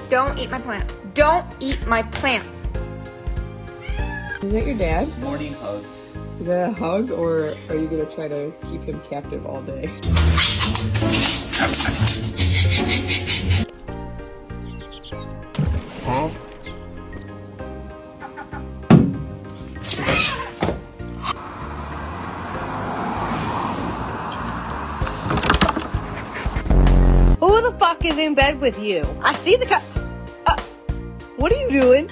Don't eat my plants. Don't eat my plants. Is that your dad? Morning hugs. Is that a hug, or are you gonna try to keep him captive all day? Huh? Who the fuck is in bed with you? I see the what are you doing?